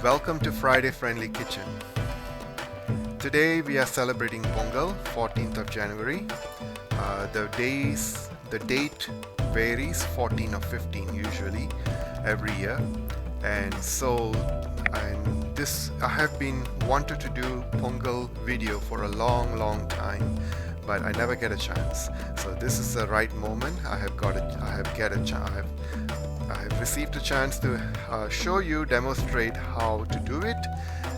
Welcome to Friday Friendly Kitchen. Today we are celebrating Ponggal, 14th of January. The date varies, 14 or 15 usually every year. And I have been wanted to do Ponggal video for a long time, but I never get a chance. So this is the right moment. I have received a chance to show you, demonstrate how to do it,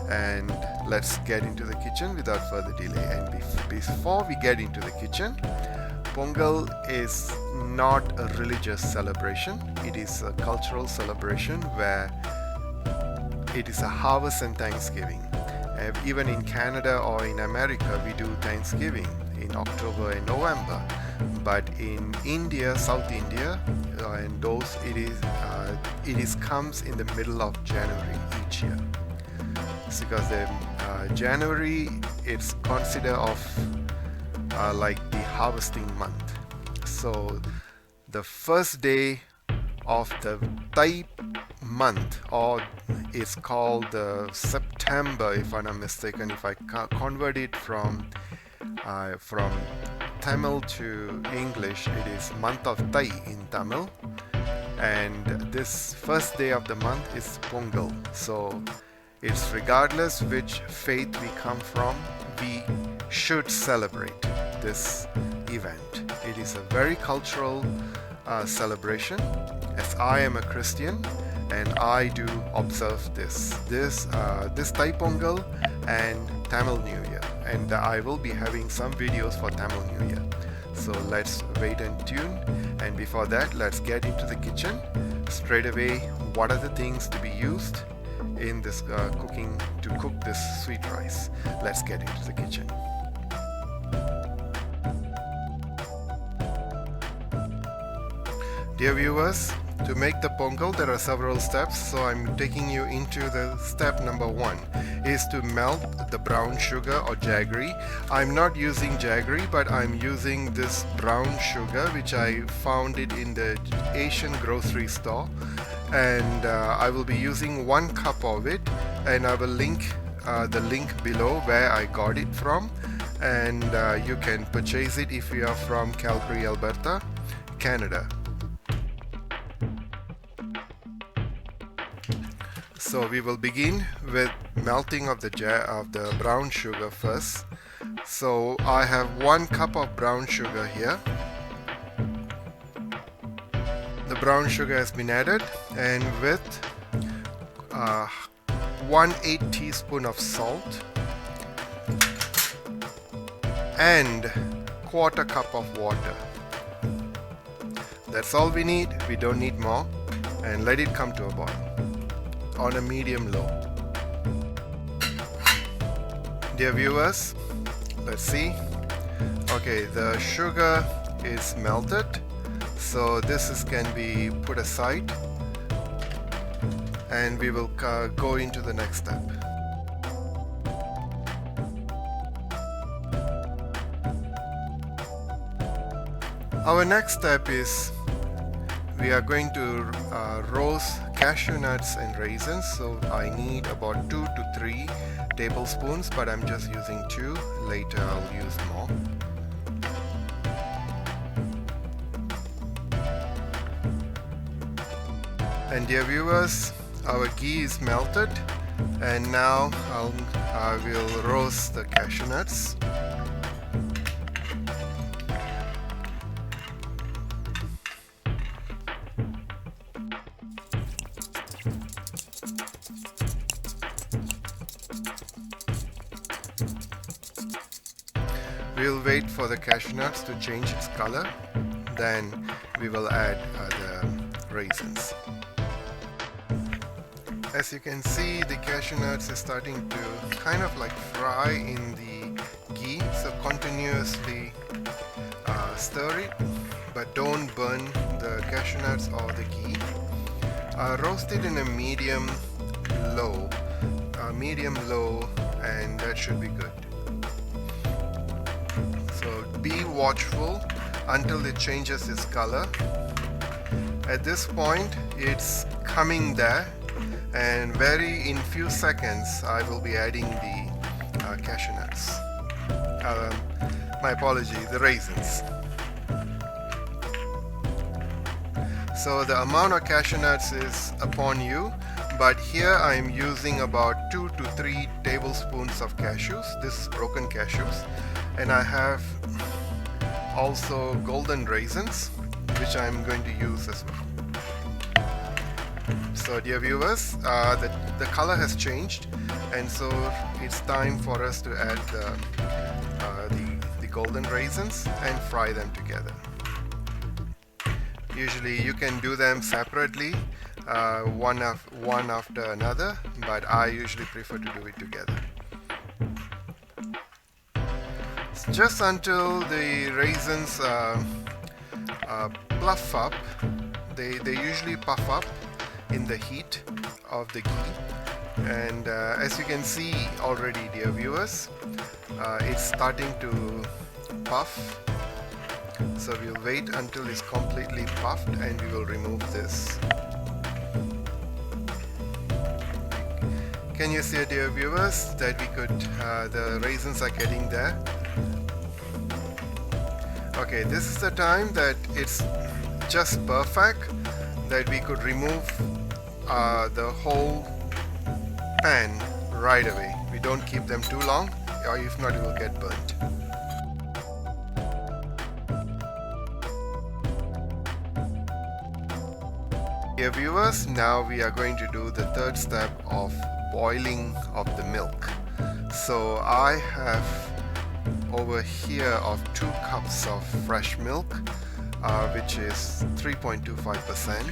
and let's get into the kitchen without further delay. And before we get into the kitchen, Ponggal is not a religious celebration. It is a cultural celebration where it is a harvest and Thanksgiving. Even in Canada or in America, we do Thanksgiving in October and November. But in India, South India, and those it comes in the middle of January each year. It's because January it's considered of like the harvesting month. So the first day of the Thai month, or it's called September, if I'm not mistaken. If I convert it from Tamil to English, it is month of Thai in Tamil, and this first day of the month is Ponggal. So it's regardless which faith we come from, we should celebrate this event. It is a very cultural celebration, as I am a Christian and I do observe this Thai Ponggal and Tamil New Year, and I will be having some videos for Tamil New Year. So let's wait and tune, and before that let's get into the kitchen straight away. What are the things to be used in this to cook this sweet rice? Let's get into the kitchen. Dear viewers, to make the Ponggal there are several steps, so I'm taking you into the step number 1 is to melt the brown sugar or jaggery. I'm not using jaggery, but I'm using this brown sugar which I found it in the Asian grocery store, and I will be using 1 cup of it, and I will link the link below where I got it from, and you can purchase it if you are from Calgary, Alberta, Canada. So we will begin with melting of the brown sugar first. So I have 1 cup of brown sugar here. The brown sugar has been added, and with 1/8 teaspoon of salt and 1/4 cup of water. That's all we need. We don't need more, and let it come to a boil on a medium low. Dear viewers, let's see. Okay, the sugar is melted, so this can be put aside, and we will go into the next step. Our next step is we are going to roast cashew nuts and raisins. So I need about 2 to 3 tablespoons, but I'm just using 2. Later I'll use more. And dear viewers, our ghee is melted, and now I will roast the cashew nuts. We'll wait for the cashew nuts to change its color, then we will add the raisins. As you can see, the cashew nuts is starting to kind of like fry in the ghee, so continuously stir it, but don't burn the cashew nuts or the ghee. Roast it in a medium low, and that should be good. So be watchful until it changes its color. At this point it's coming there, and in few seconds I will be adding the cashew nuts. My apology, the raisins. So the amount of cashew nuts is upon you, but here I am using about 2 to 3 tablespoons of cashews. This is broken cashews, and I have also golden raisins, which I am going to use as well. So dear viewers, the color has changed, and so it's time for us to add the golden raisins and fry them together. Usually you can do them separately, one after another, but I usually prefer to do it together. Just until the raisins puff up, they usually puff up in the heat of the ghee, and as you can see already, dear viewers, it's starting to puff. So we'll wait until it's completely puffed and we will remove this. Can you see, dear viewers, that the raisins are getting there? Okay, this is the time that it's just perfect that we could remove the whole pan right away. We don't keep them too long, or if not it will get burnt. Dear viewers, now we are going to do the third step of boiling of the milk. So I have over here of 2 cups of fresh milk, which is 3.25%.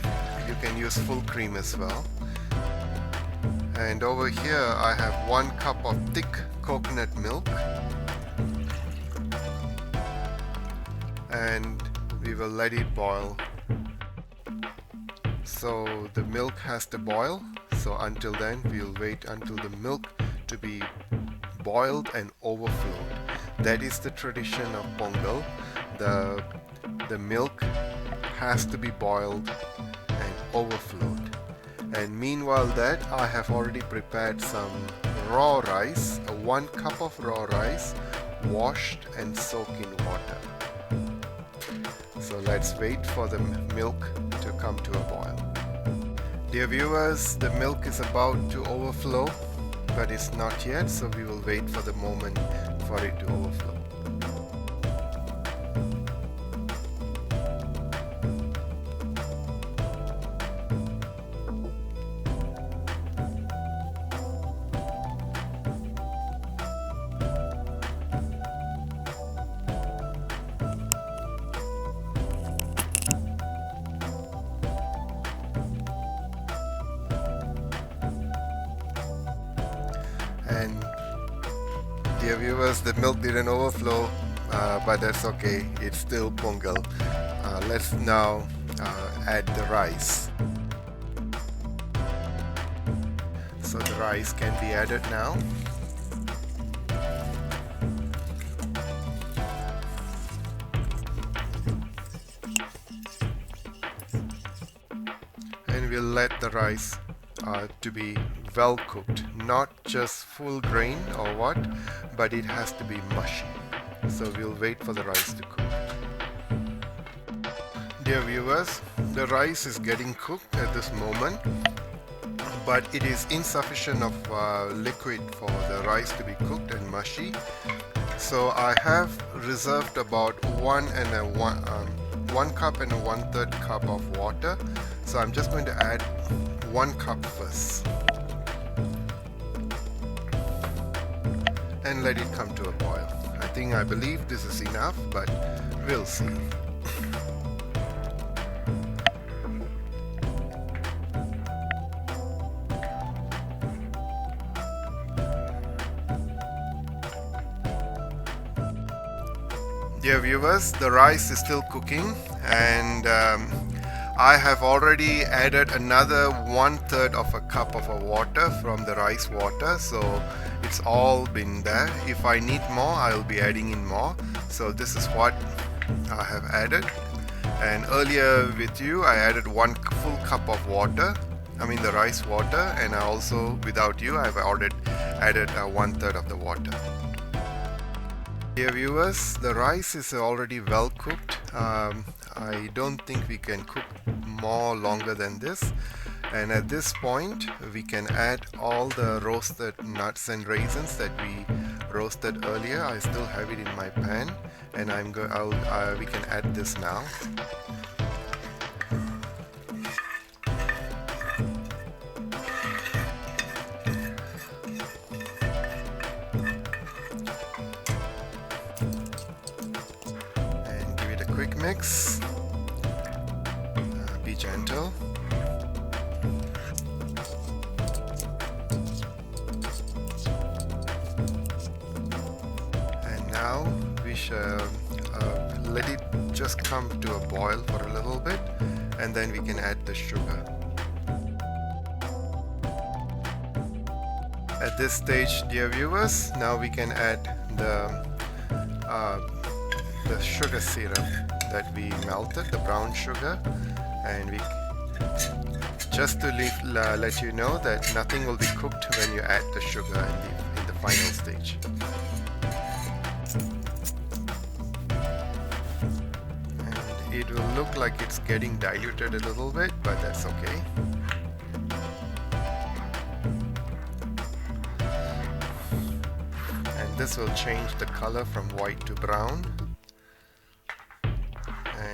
You can use full cream as well. And over here I have 1 cup of thick coconut milk, and we will let it boil. So the milk has to boil, so until then we'll wait until the milk to be boiled and overflowed. That is the tradition of Ponggal. The milk has to be boiled and overflowed. And meanwhile that, I have already prepared some raw rice, 1 cup of raw rice washed and soaked in water. So let's wait for the milk to come to a boil. Dear viewers, the milk is about to overflow, but it's not yet, so we will wait for the moment for it to overflow. And dear viewers, the milk didn't overflow, but that's okay, it's still Ponggal. Let's now add the rice. So the rice can be added now. And we'll let the rice to be well cooked, not just full grain or what, but it has to be mushy. So we'll wait for the rice to cook. Dear viewers, the rice is getting cooked at this moment, but it is insufficient of liquid for the rice to be cooked and mushy. So I have reserved about 1 cup and a 1/3 cup of water. So I'm just going to add 1 cup first and let it come to a boil. I believe this is enough, but we'll see. Dear viewers, the rice is still cooking, and I have already added another 1/3 of a cup of water from the rice water, so it's all been there. If I need more, I'll be adding in more. So this is what I have added, and earlier with you I added 1 full cup of water the rice water, and I also, without you, I've added 1/3 of the water. Dear viewers, the rice is already well cooked. I don't think we can cook more longer than this, and at this point we can add all the roasted nuts and raisins that we roasted earlier. I still have it in my pan, and we can add this now. Quick mix. Be gentle. And now we shall let it just come to a boil for a little bit, and then we can add the sugar. At this stage, dear viewers, now we can add the sugar syrup that we melted, the brown sugar, and we just to let you know that nothing will be cooked when you add the sugar in the final stage. And it will look like it's getting diluted a little bit, but that's okay. And this will change the color from white to brown.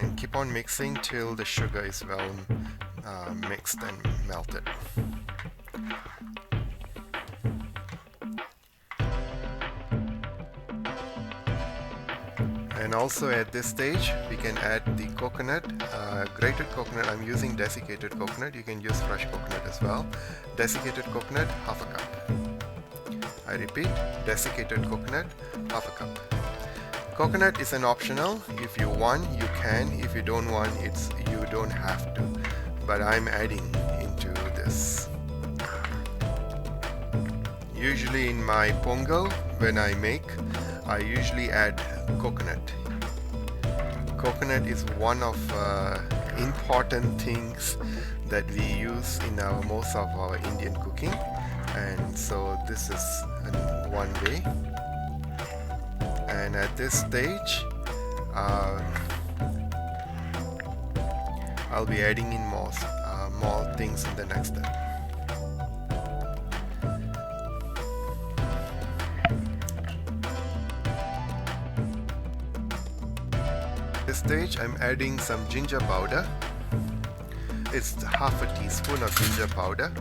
And keep on mixing till the sugar is well mixed and melted. And also at this stage we can add the coconut, grated coconut. I'm using desiccated coconut. You can use fresh coconut as well. Desiccated coconut, 1/2 cup. I repeat, desiccated coconut, 1/2 cup. Coconut is an optional. If you want, you can. If you don't want, you don't have to. But I'm adding into this. Usually in my Ponggal, when I make, I usually add coconut. Coconut is one of important things that we use in most of our Indian cooking, and so this is one way. And at this stage I'll be adding in more things in the next step. At this stage I'm adding some ginger powder. It's 1/2 teaspoon of ginger powder.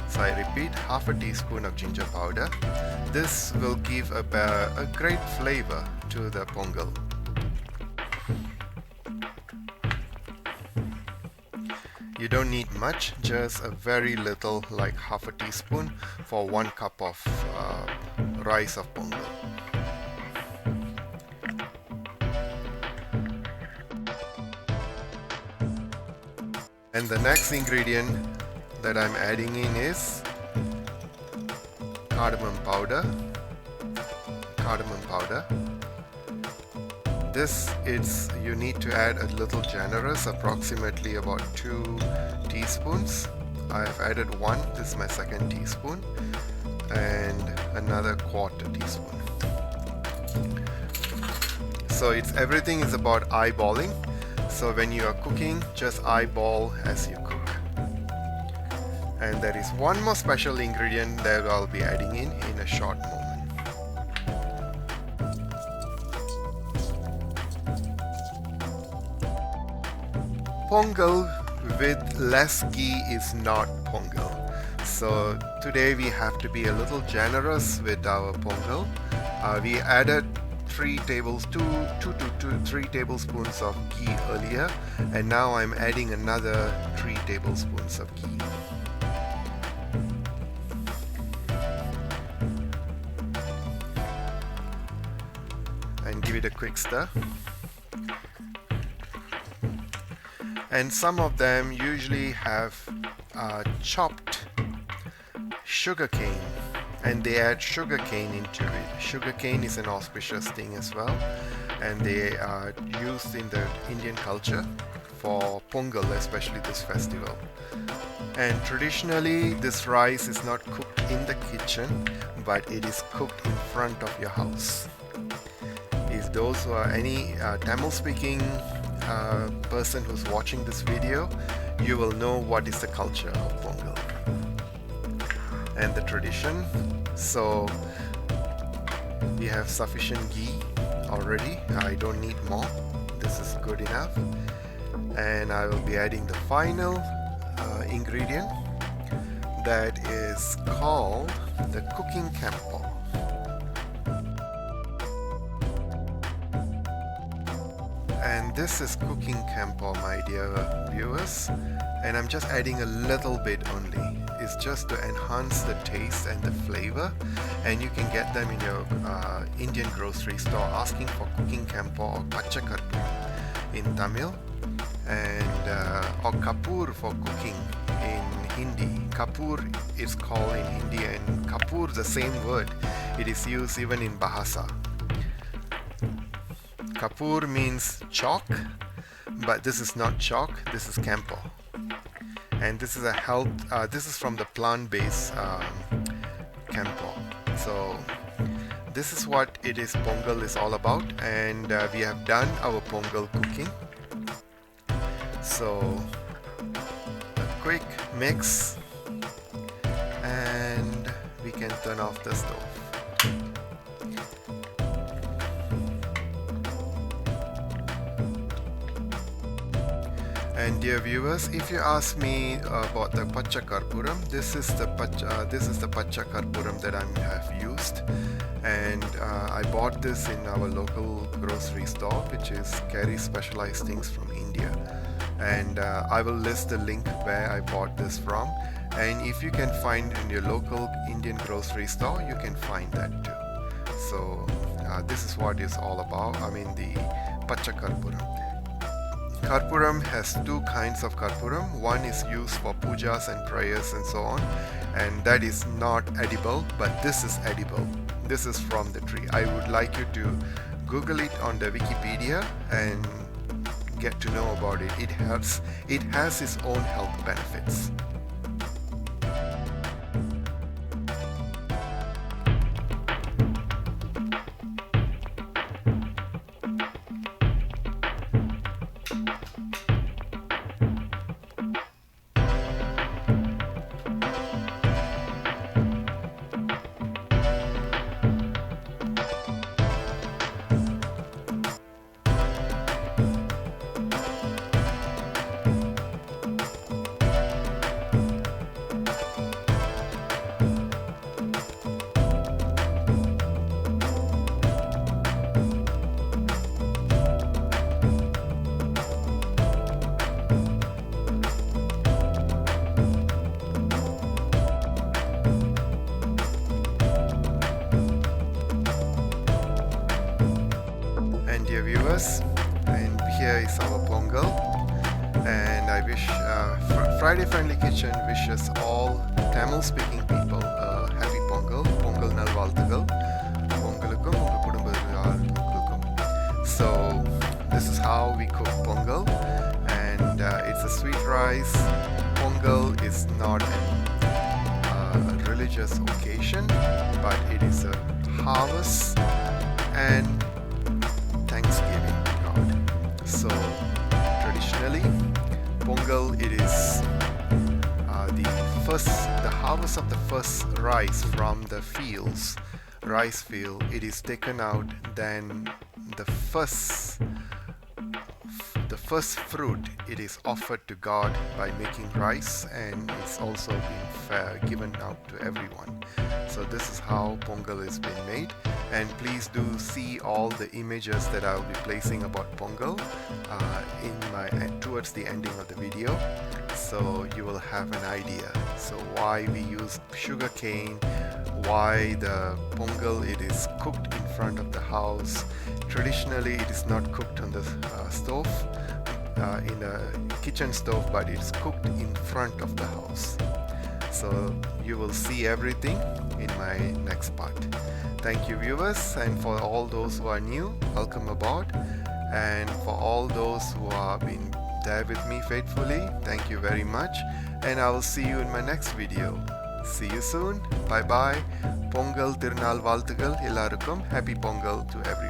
So I repeat, 1/2 teaspoon of ginger powder. This will give a great flavor to the Ponggal. You don't need much, just a very little, like 1/2 teaspoon for 1 cup of rice of Ponggal. And the next ingredient that I'm adding in is cardamom powder. This you need to add a little generous, approximately about 2 teaspoons. I have added 1. This is my 2nd teaspoon, and another 1/4 teaspoon. So everything is about eyeballing. So when you are cooking, just eyeball as you cook. And there is one more special ingredient that I'll be adding in a short moment. Ponggal with less ghee is not Ponggal. So today we have to be a little generous with our Ponggal. We added 2 to 3 tablespoons of ghee earlier, and now I'm adding another 3 tablespoons of ghee. And give it a quick stir. And some of them usually have chopped sugar cane, and they add sugar cane into it. Sugar cane is an auspicious thing as well, and they are used in the Indian culture for Ponggal, especially this festival. And traditionally this rice is not cooked in the kitchen, but it is cooked in front of your house. If those who are any Tamil speaking person who's watching this video, you will know what is the culture of Ponggal and the tradition. So we have sufficient ghee already. I don't need more. This is good enough. And I will be adding the final ingredient that is called the cooking camphor. And this is cooking camphor, my dear viewers, and I'm just adding a little bit only. It's just to enhance the taste and the flavor, and you can get them in your Indian grocery store asking for cooking camphor or Pacha Karpooram in Tamil, and or Kapoor for cooking in Hindi. Kapoor is called in Hindi, and Kapoor, the same word, it is used even in Bahasa. Kapoor means chalk, but this is not chalk, this is camphor. And this is this is from the plant-based camphor. So this is what it is, Ponggal is all about, and we have done our Ponggal cooking. So a quick mix and we can turn off the stove. And dear viewers, if you ask me about the Pacha Karpooram, this is the Pacha Karpooram that I have used, and I bought this in our local grocery store, which carries specialized things from India. And I will list the link where I bought this from, and if you can find in your local Indian grocery store, you can find that too. So this is what it's all about. I mean, the Pacha Karpooram. Karpooram has two kinds of Karpooram. One is used for pujas and prayers and so on, and that is not edible, but this is edible. This is from the tree. I would like you to Google it on the Wikipedia and get to know about it. It has its own health benefits. And here is our Ponggal, and I wish Friday Friendly Kitchen wishes all Tamil speaking people a happy Ponggal. Pongal Nalvalthugal. Pongalukkum unga kudumbadhar. So this is how we cook Ponggal, and it's a sweet rice. Ponggal is not a religious occasion, but it is a harvest and Thanksgiving to God. So traditionally, Ponggal, it is the harvest of the first rice from the rice field. It is taken out, then the first fruit, it is offered to God by making rice, and it's also being given out to everyone. So this is how Ponggal is being made, and please do see all the images that I'll be placing about Ponggal towards the ending of the video, so you will have an idea. So why we use sugar cane, why the Ponggal, it is cooked in front of the house. Traditionally, it is not cooked on the stove, in a kitchen stove, but it's cooked in front of the house. So you will see everything in my next part. Thank you, viewers, and for all those who are new, welcome aboard, and for all those who have been there with me faithfully. Thank you very much, and I will see you in my next video. See you soon. Bye bye. Pongal Tirunal Valtugal Ellarukkum. Happy Pongal to everyone.